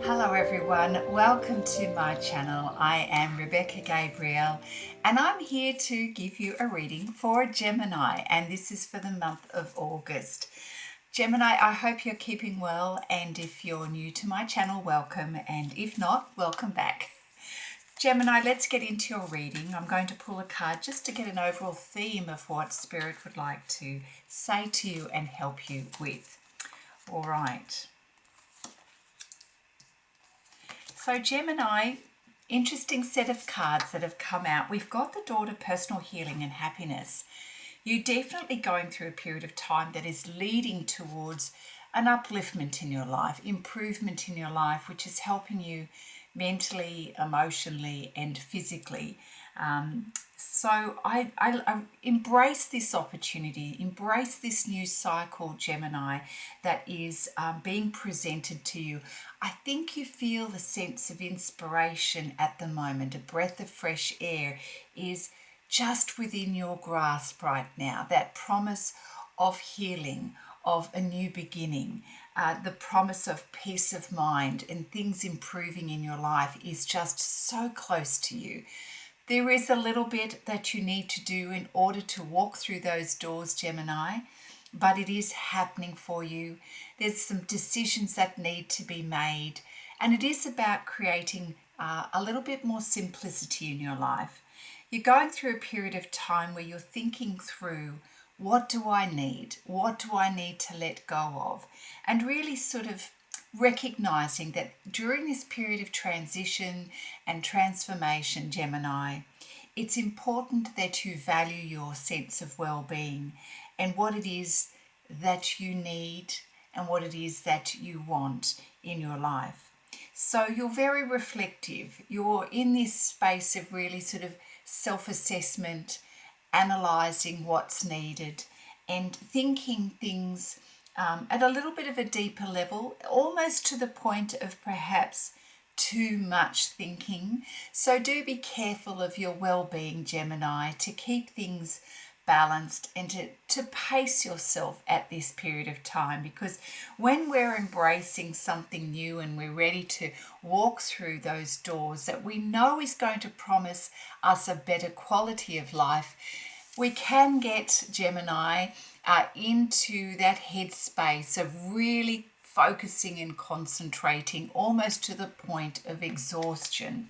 Hello everyone, welcome to my channel. I am Rebecca Gabrielle and I'm here to give you a reading for Gemini, and this is for the month of August. Gemini, I hope you're keeping well, and if you're new to my channel, welcome, and if not, welcome back. Gemini, let's get into your reading. I'm going to pull a card just to get an overall theme of what Spirit would like to say to you and help you with. All right. So Gemini, interesting set of cards that have come out. We've got the Daughter, Personal Healing and Happiness. You're definitely going through a period of time that is leading towards an upliftment in your life, improvement in your life, which is helping you mentally, emotionally and physically. So I embrace this opportunity, embrace this new cycle, Gemini, that is being presented to you. I think you feel the sense of inspiration at the moment. A breath of fresh air is just within your grasp right now. That promise of healing, of a new beginning, the promise of peace of mind and things improving in your life is just so close to you. There is a little bit that you need to do in order to walk through those doors, Gemini, but it is happening for you. There's some decisions that need to be made, and it is about creating a little bit more simplicity in your life. You're going through a period of time where you're thinking through, what do I need? What do I need to let go of? And really sort of recognizing that during this period of transition and transformation, Gemini, it's important that you value your sense of well-being and what it is that you need and what it is that you want in your life. So you're very reflective. You're in this space of really sort of self-assessment, analyzing what's needed and thinking things at a little bit of a deeper level, almost to the point of perhaps too much thinking. So do be careful of your well-being, Gemini, to keep things balanced and to pace yourself at this period of time, because when we're embracing something new and we're ready to walk through those doors that we know is going to promise us a better quality of life, we can get, Gemini, into that headspace of really focusing and concentrating almost to the point of exhaustion.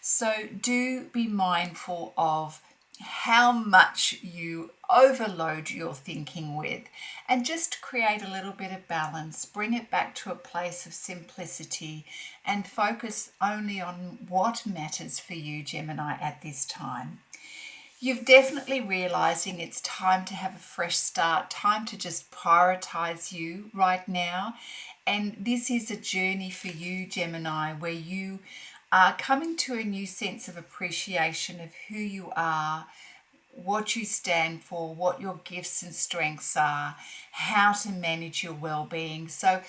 So do be mindful of how much you overload your thinking with, and just create a little bit of balance, bring it back to a place of simplicity and focus only on what matters for you, Gemini, at this time. You're definitely realizing it's time to have a fresh start, time to just prioritize you right now. And this is a journey for you, Gemini, where you are coming to a new sense of appreciation of who you are, what you stand for, what your gifts and strengths are, how to manage your well-being. So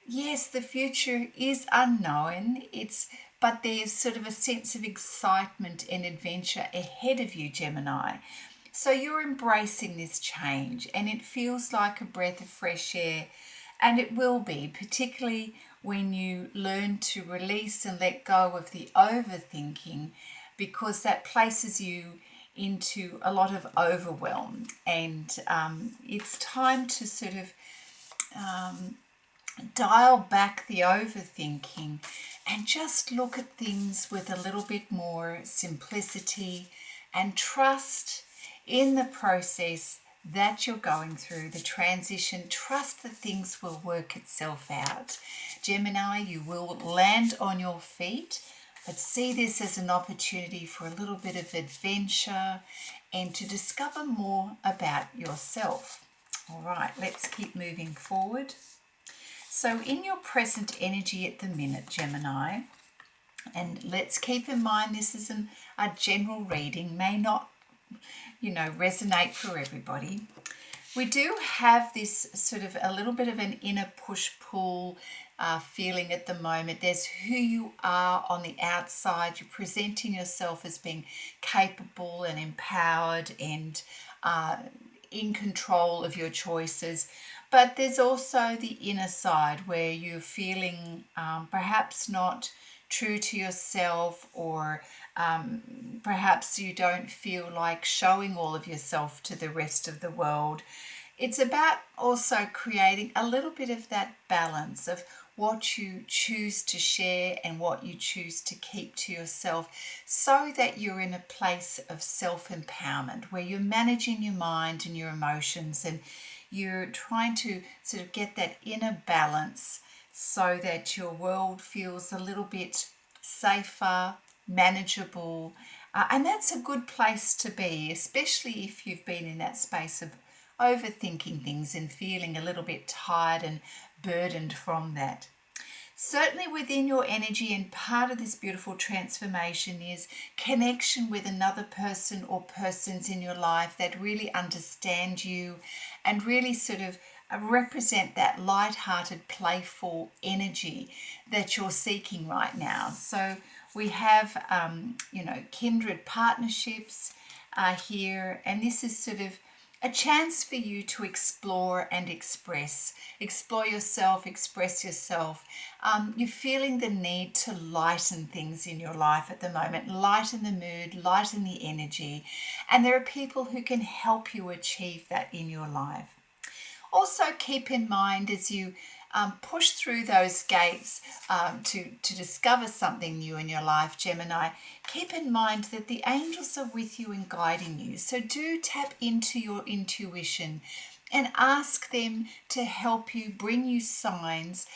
yes, the future is unknown, but there's sort of a sense of excitement and adventure ahead of you, Gemini. So you're embracing this change and it feels like a breath of fresh air, and it will be, particularly when you learn to release and let go of the overthinking, because that places you into a lot of overwhelm, and it's time to sort of dial back the overthinking and just look at things with a little bit more simplicity and trust in the process that you're going through, the transition. Trust that things will work itself out. Gemini, you will land on your feet, but see this as an opportunity for a little bit of adventure and to discover more about yourself. All right, let's keep moving forward. So in your present energy at the minute, Gemini, and let's keep in mind this is a general reading, may not, resonate for everybody. We do have this sort of a little bit of an inner push-pull feeling at the moment. There's who you are on the outside. You're presenting yourself as being capable and empowered and in control of your choices. But there's also the inner side where you're feeling perhaps not true to yourself, or perhaps you don't feel like showing all of yourself to the rest of the world. It's about also creating a little bit of that balance of what you choose to share and what you choose to keep to yourself, so that you're in a place of self-empowerment where you're managing your mind and your emotions, and you're trying to sort of get that inner balance so that your world feels a little bit safer, manageable. And that's a good place to be, especially if you've been in that space of overthinking things and feeling a little bit tired and burdened from that. Certainly within your energy, and part of this beautiful transformation is connection with another person or persons in your life that really understand you and really sort of represent that light-hearted, playful energy that you're seeking right now. So we have, kindred partnerships here, and this is sort of a chance for you to explore and explore yourself, express yourself. You're feeling the need to lighten things in your life at the moment, lighten the mood, lighten the energy, and there are people who can help you achieve that in your life. Also keep in mind, as you push through those gates to discover something new in your life, Gemini, keep in mind that the angels are with you and guiding you. So do tap into your intuition and ask them to help you, bring you signs.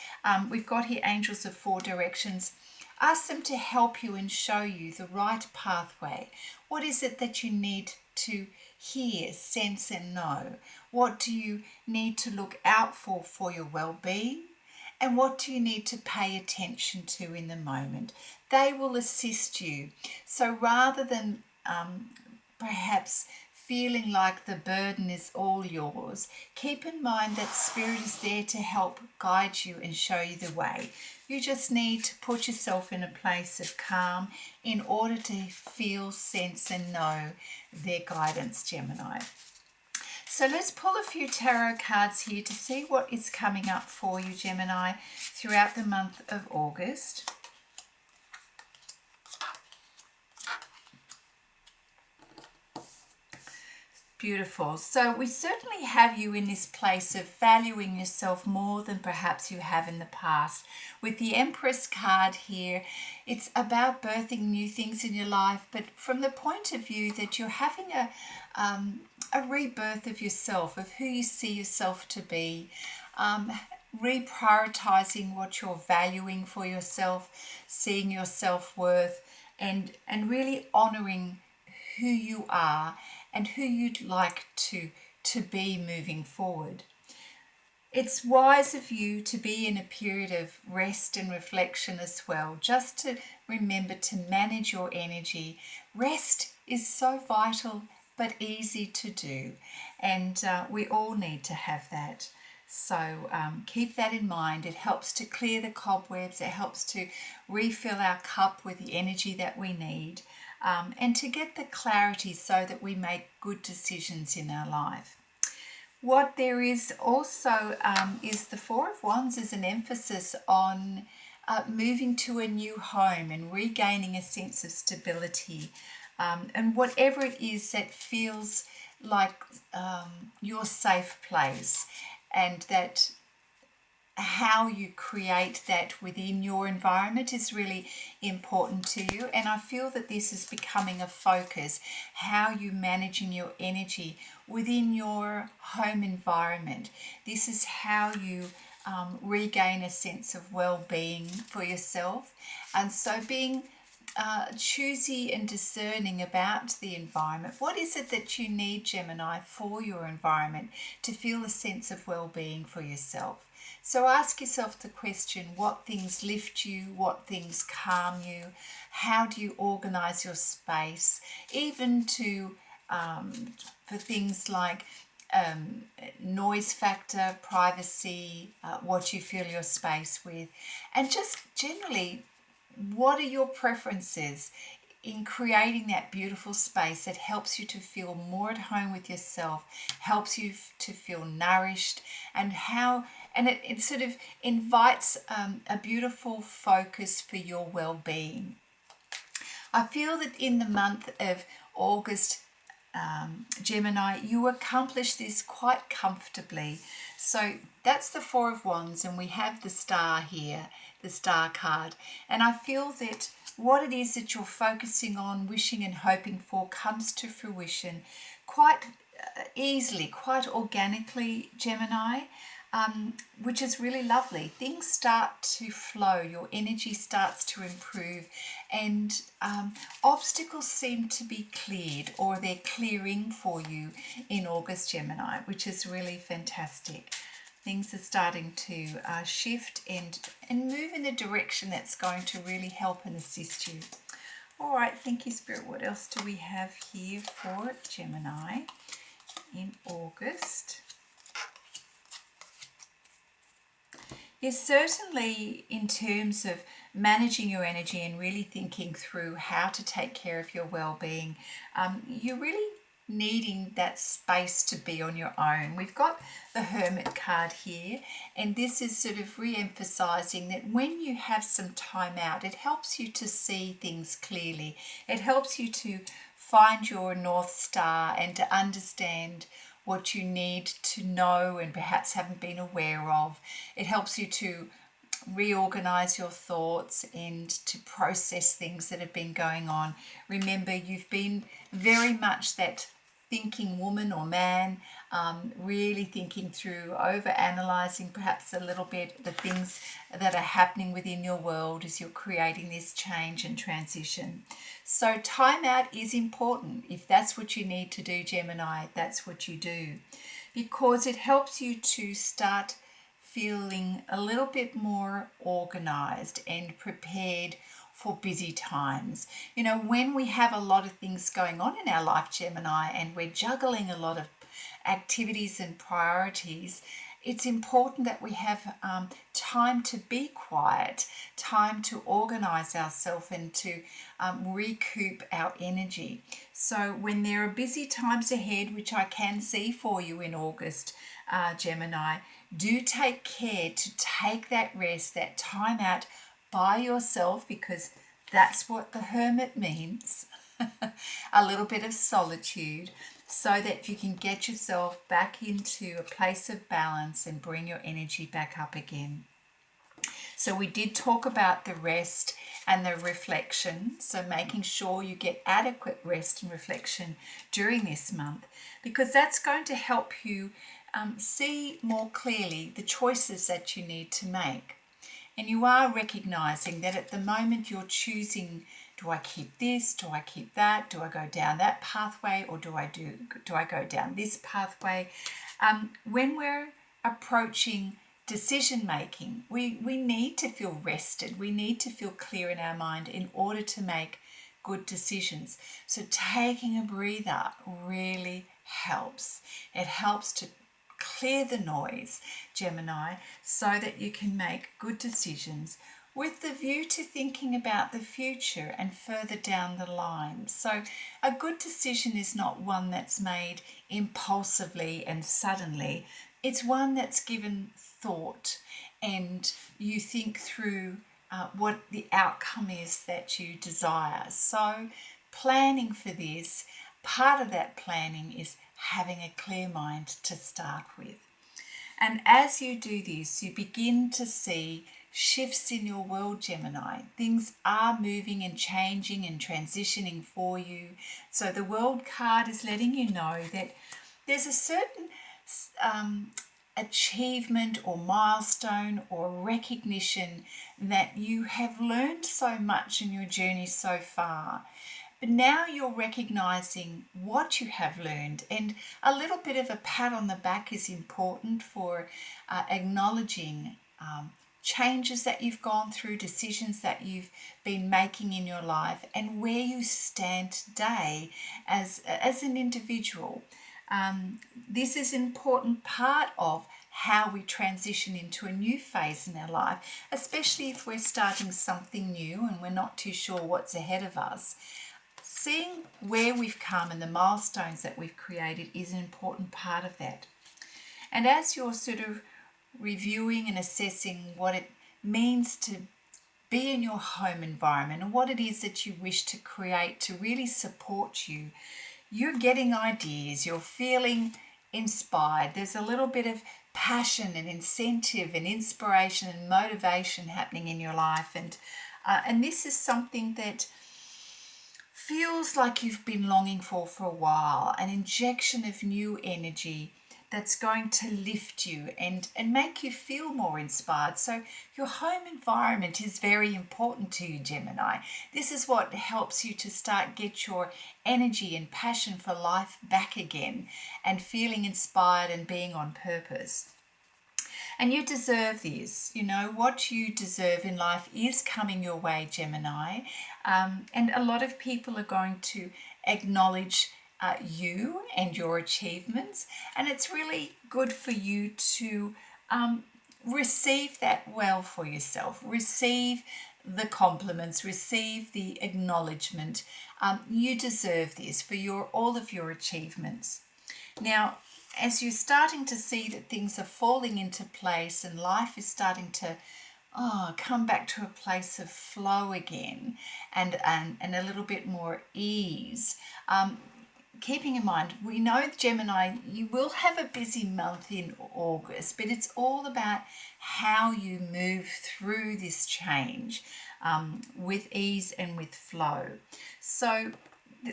We've got here angels of 4 directions. Ask them to help you and show you the right pathway. What is it that you need to hear, sense and know? What do you need to look out for your well-being? And what do you need to pay attention to in the moment? They will assist you. So rather than perhaps feeling like the burden is all yours, keep in mind that Spirit is there to help guide you and show you the way. You just need to put yourself in a place of calm in order to feel, sense and know their guidance, Gemini. So let's pull a few tarot cards here to see what is coming up for you, Gemini, throughout the month of August. Beautiful. So we certainly have you in this place of valuing yourself more than perhaps you have in the past. With the Empress card here, it's about birthing new things in your life, but from the point of view that you're having a rebirth of yourself, of who you see yourself to be, reprioritizing what you're valuing for yourself, seeing your self-worth, and really honoring who you are and who you'd like to be moving forward. It's wise of you to be in a period of rest and reflection as well, just to remember to manage your energy. Rest is so vital but easy to do, and we all need to have that. So keep that in mind. It helps to clear the cobwebs, it helps to refill our cup with the energy that we need, and to get the clarity so that we make good decisions in our life. What there is also is the Four of Wands is an emphasis on moving to a new home and regaining a sense of stability, and whatever it is that feels like your safe place, and that how you create that within your environment is really important to you. And I feel that this is becoming a focus, how you're managing your energy within your home environment. This is how you regain a sense of well-being for yourself. And so being choosy and discerning about the environment. What is it that you need, Gemini, for your environment to feel a sense of well-being for yourself? So ask yourself the question, what things lift you, what things calm you, how do you organize your space, even to for things like noise factor, privacy, what you fill your space with, and just generally, what are your preferences? in creating that beautiful space that helps you to feel more at home with yourself, helps you to feel nourished, and it sort of invites a beautiful focus for your well-being. I feel that in the month of August, Gemini, you accomplish this quite comfortably. So that's the Four of Wands, and we have the Star here, the Star card. And I feel that what it is that you're focusing on, wishing and hoping for comes to fruition quite easily, quite organically, Gemini. Which is really lovely. Things start to flow, your energy starts to improve, and obstacles seem to be cleared, or they're clearing for you in August, Gemini, which is really fantastic. Things are starting to shift and move in a direction that's going to really help and assist you. All right, thank you, Spirit. What else do we have here for Gemini in August? Yes, certainly in terms of managing your energy and really thinking through how to take care of your well-being, you're really needing that space to be on your own. We've got the Hermit card here, and this is sort of re-emphasizing that when you have some time out, it helps you to see things clearly. It helps you to find your North Star and to understand what you need to know and perhaps haven't been aware of. It helps you to reorganize your thoughts and to process things that have been going on. Remember, you've been very much that thinking woman or man, really thinking through, over analyzing perhaps a little bit the things that are happening within your world as you're creating this change and transition. So time out is important. If that's what you need to do, Gemini, that's what you do, because it helps you to start feeling a little bit more organized and prepared for busy times. You know, when we have a lot of things going on in our life, Gemini, and we're juggling a lot of activities and priorities, it's important that we have time to be quiet, time to organize ourselves and to recoup our energy. So when there are busy times ahead, which I can see for you in August, Gemini, do take care to take that rest, that time out by yourself, because that's what the Hermit means. A little bit of solitude, so that you can get yourself back into a place of balance and bring your energy back up again. So we did talk about the rest and the reflection, so making sure you get adequate rest and reflection during this month, because that's going to help you see more clearly the choices that you need to make. And you are recognizing that at the moment you're choosing, do I keep this, do I keep that, do I go down that pathway, or do I go down this pathway? When we're approaching decision making, we need to feel rested. We need to feel clear in our mind in order to make good decisions. So taking a breather really helps. It helps to clear the noise, Gemini, so that you can make good decisions with the view to thinking about the future and further down the line. So a good decision is not one that's made impulsively and suddenly. It's one that's given thought, and you think through what the outcome is that you desire. So planning for this, part of that planning is having a clear mind to start with. And as you do this, you begin to see shifts in your world, Gemini. Things are moving and changing and transitioning for you. So the World card is letting you know that there's a certain achievement or milestone or recognition that you have learned so much in your journey so far. But now you're recognizing what you have learned, and a little bit of a pat on the back is important for acknowledging changes that you've gone through, decisions that you've been making in your life, and where you stand today as an individual. This is an important part of how we transition into a new phase in our life, especially if we're starting something new and we're not too sure what's ahead of us. seeing where we've come and the milestones that we've created is an important part of that. And as you're sort of reviewing and assessing what it means to be in your home environment and what it is that you wish to create to really support you, you're getting ideas, you're feeling inspired. There's a little bit of passion and incentive and inspiration and motivation happening in your life, and this is something that feels like you've been longing for a while, an injection of new energy that's going to lift you and make you feel more inspired. So your home environment is very important to you, Gemini. This is what helps you to get your energy and passion for life back again and feeling inspired and being on purpose. And you deserve this. You know, what you deserve in life is coming your way, Gemini. And a lot of people are going to acknowledge you and your achievements. And it's really good for you to receive that well for yourself. Receive the compliments, receive the acknowledgement. You deserve this for all of your achievements. Now, as you're starting to see that things are falling into place and life is starting to come back to a place of flow again and a little bit more ease, keeping in mind, we know, Gemini, you will have a busy month in August, but it's all about how you move through this change with ease and with flow. So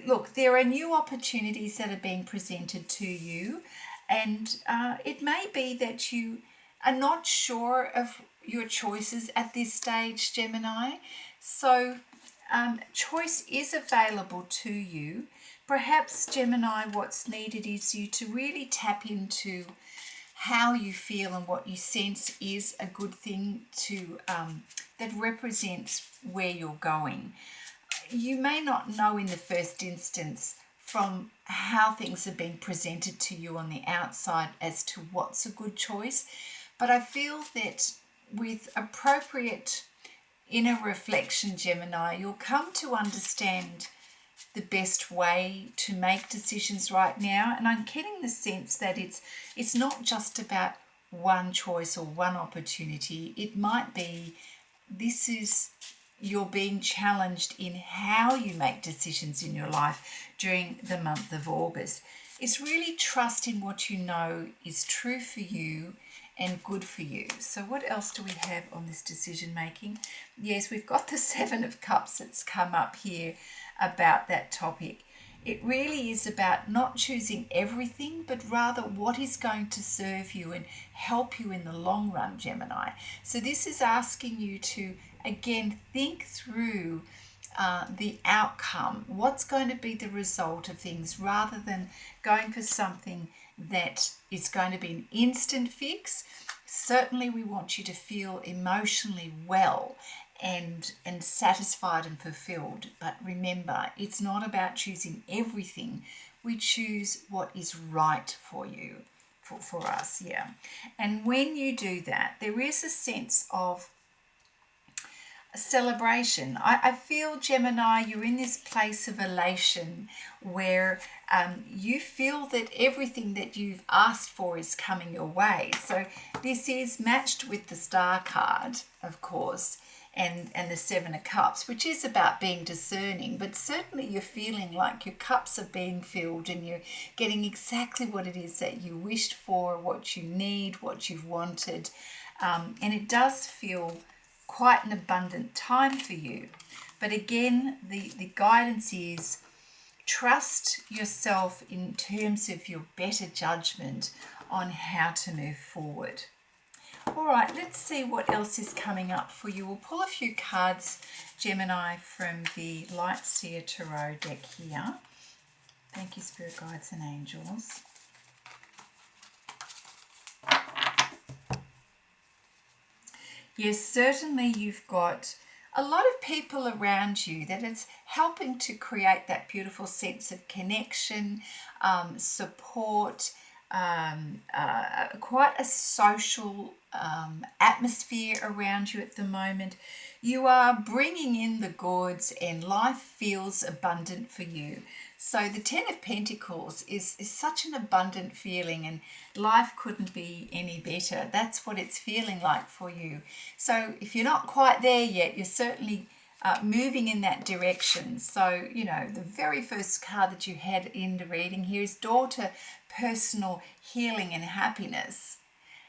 look, there are new opportunities that are being presented to you, and it may be that you are not sure of your choices at this stage, Gemini. So choice is available to you. Perhaps, Gemini, what's needed is you to really tap into how you feel and what you sense is a good thing to that represents where you're going. You may not know in the first instance from how things are being presented to you on the outside as to what's a good choice, but I feel that with appropriate inner reflection, Gemini, you'll come to understand the best way to make decisions right now. And I'm getting the sense that it's not just about one choice or one opportunity. It might be you're being challenged in how you make decisions in your life during the month of August. It's really trust in what you know is true for you and good for you. So what else do we have on this decision making? Yes, we've got the Seven of Cups that's come up here about that topic. It really is about not choosing everything, but rather what is going to serve you and help you in the long run, Gemini. So this is asking you to, again, think through the outcome. What's going to be the result of things rather than going for something that is going to be an instant fix. Certainly we want you to feel emotionally well and satisfied and fulfilled. But remember, it's not about choosing everything. We choose what is right for you, for us, yeah. And when you do that, there is a sense of celebration. I feel, Gemini, you're in this place of elation where you feel that everything that you've asked for is coming your way. So this is matched with the Star card, of course, and the Seven of Cups, which is about being discerning, but certainly you're feeling like your cups are being filled and you're getting exactly what it is that you wished for, what you need, what you've wanted. And it does feel quite an abundant time for you. But again, the guidance is trust yourself in terms of your better judgment on how to move forward. All right, let's see what else is coming up for you. We'll pull a few cards, Gemini, from the Light Seer Tarot deck here. Thank you, Spirit Guides and Angels. Yes, certainly you've got a lot of people around you that is helping to create that beautiful sense of connection, support, quite a social atmosphere around you at the moment. You are bringing in the goods and life feels abundant for you. So the Ten of Pentacles is such an abundant feeling, and life couldn't be any better. That's what it's feeling like for you. So if you're not quite there yet, you're certainly moving in that direction. So, you know, the very first card that you had in the reading here is Daughter, Personal Healing and Happiness.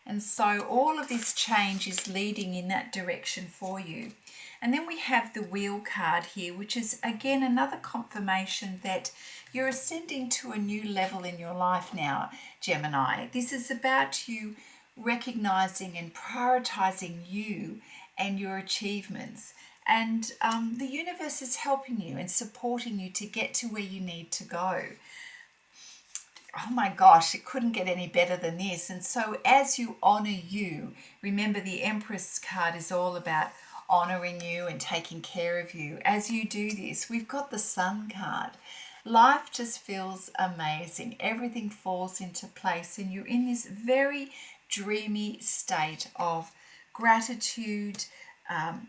And so all of this change is leading in that direction for you. And then we have the Wheel card here, which is again another confirmation that you're ascending to a new level in your life now, Gemini. This is about you recognizing and prioritizing you and your achievements. And the universe is helping you and supporting you to get to where you need to go. Oh my gosh, it couldn't get any better than this. And so as you honor you, remember the Empress card is all about honoring you and taking care of you. As you do this, we've got the Sun card. Life just feels amazing. Everything falls into place and you're in this very dreamy state of gratitude,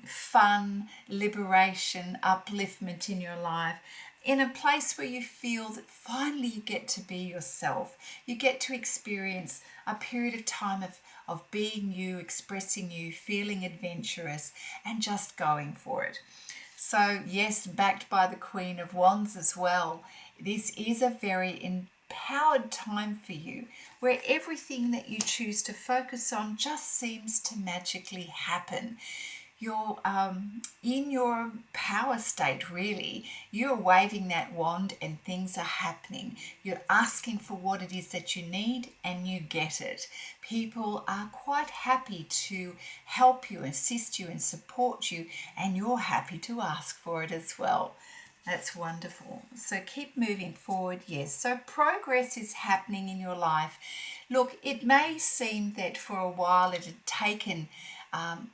fun, liberation, upliftment in your life, in a place where you feel that finally you get to be yourself. You get to experience a period of time of being you, expressing you, feeling adventurous, and just going for it. So yes, backed by the Queen of Wands as well, this is a very empowered time for you, where everything that you choose to focus on just seems to magically happen. You're in your power state, really. You're waving that wand and things are happening. You're asking for what it is that you need and you get it. People are quite happy to help you, assist you and support you, and you're happy to ask for it as well. That's wonderful. So keep moving forward. Yes, so progress is happening in your life. Look, it may seem that for a while it had taken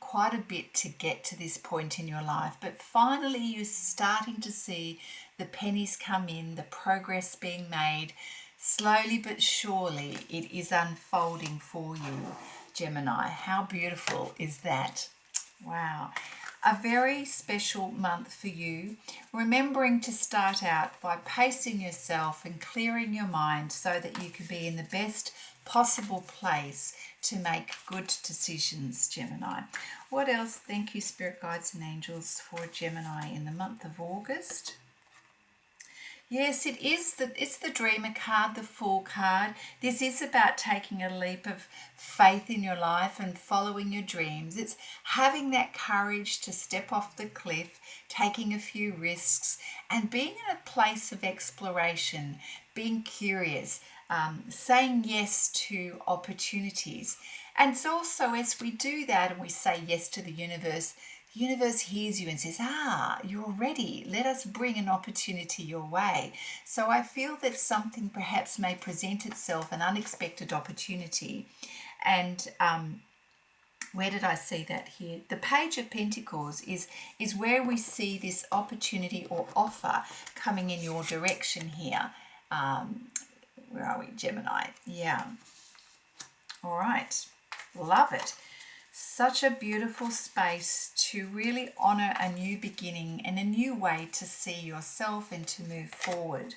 quite a bit to get to this point in your life, but finally you're starting to see the pennies come in, the progress being made. Slowly but surely it is unfolding for you, Gemini. How beautiful is that? Wow. A very special month for you, remembering to start out by pacing yourself and clearing your mind so that you can be in the best possible place to make good decisions, Gemini. What else? Thank you, Spirit Guides and Angels, for Gemini in the month of August. Yes, it's the Dreamer card, the Fool card. This is about taking a leap of faith in your life and following your dreams. It's having that courage to step off the cliff, taking a few risks, and being in a place of exploration, being curious, saying yes to opportunities. And it's also, as we do that and we say yes to the universe hears you and says, you're ready. Let us bring an opportunity your way. So I feel that something perhaps may present itself, an unexpected opportunity. And where did I see that here? The Page of Pentacles is where we see this opportunity or offer coming in your direction here. Where are we? Gemini. Yeah. All right. Love it. Such a beautiful space to really honor a new beginning and a new way to see yourself and to move forward.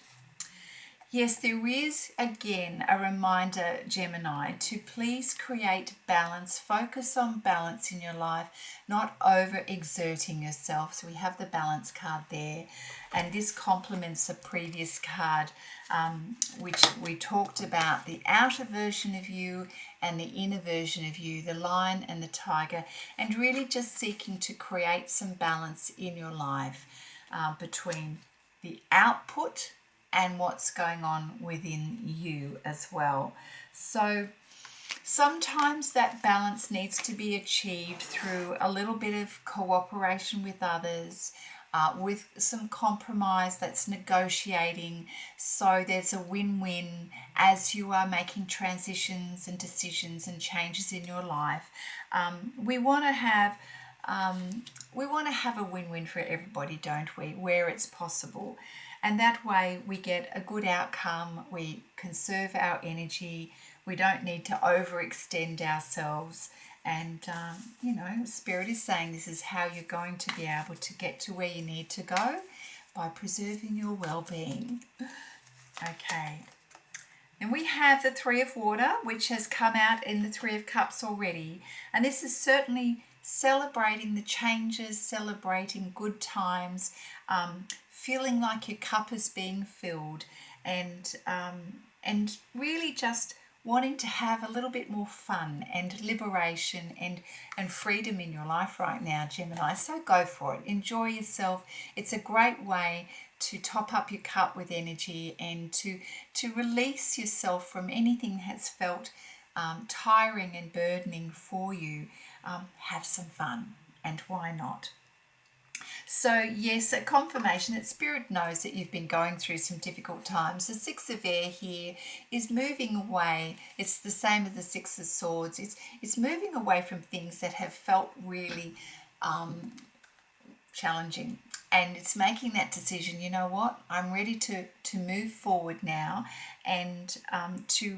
Yes, there is again a reminder, Gemini, to please create balance. Focus on balance in your life, not over-exerting yourself. So we have the Balance card there. And this complements a previous card, which we talked about, the outer version of you and the inner version of you, the lion and the tiger, and really just seeking to create some balance in your life between the output and what's going on within you as well. So sometimes that balance needs to be achieved through a little bit of cooperation with others, with some compromise, that's negotiating, so there's a win-win as you are making transitions and decisions and changes in your life. We want to have a win-win for everybody, don't we, where it's possible. And that way we get a good outcome, we conserve our energy, We don't need to overextend ourselves. And, you know, Spirit is saying this is how you're going to be able to get to where you need to go, by preserving your well-being. Okay. And we have the Three of Water, which has come out in the Three of Cups already. And this is certainly celebrating the changes, celebrating good times, feeling like your cup is being filled, and really just wanting to have a little bit more fun and liberation and freedom in your life right now, Gemini. So go for it. Enjoy yourself. It's a great way to top up your cup with energy and to release yourself from anything that's felt tiring and burdening for you. Have some fun, and why not? So yes, a confirmation that Spirit knows that you've been going through some difficult times. The Six of Air here is moving away. It's the same as the Six of Swords. It's moving away from things that have felt really challenging. And it's making that decision, you know what, I'm ready to move forward now, and to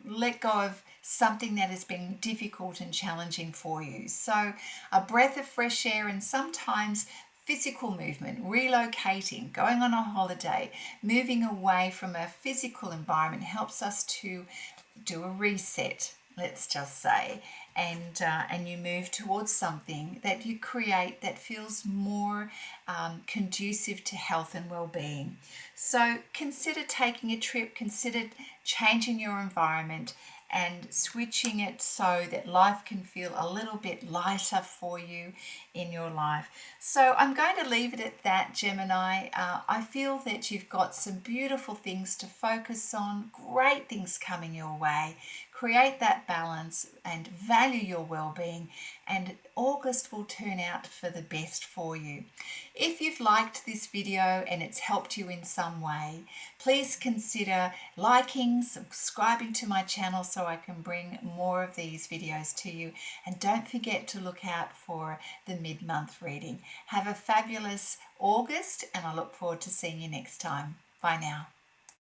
let go of something that has been difficult and challenging for you. So a breath of fresh air, and sometimes physical movement, relocating, going on a holiday, moving away from a physical environment helps us to do a reset, let's just say, and you move towards something that you create that feels more conducive to health and well-being. So consider taking a trip, consider changing your environment and switching it so that life can feel a little bit lighter for you in your life. So I'm going to leave it at that, Gemini. I feel that you've got some beautiful things to focus on, great things coming your way. Create that balance and value your well-being, and August will turn out for the best for you. If you've liked this video and it's helped you in some way, please consider liking, subscribing to my channel so I can bring more of these videos to you. And don't forget to look out for the mid-month reading. Have a fabulous August, and I look forward to seeing you next time. Bye now.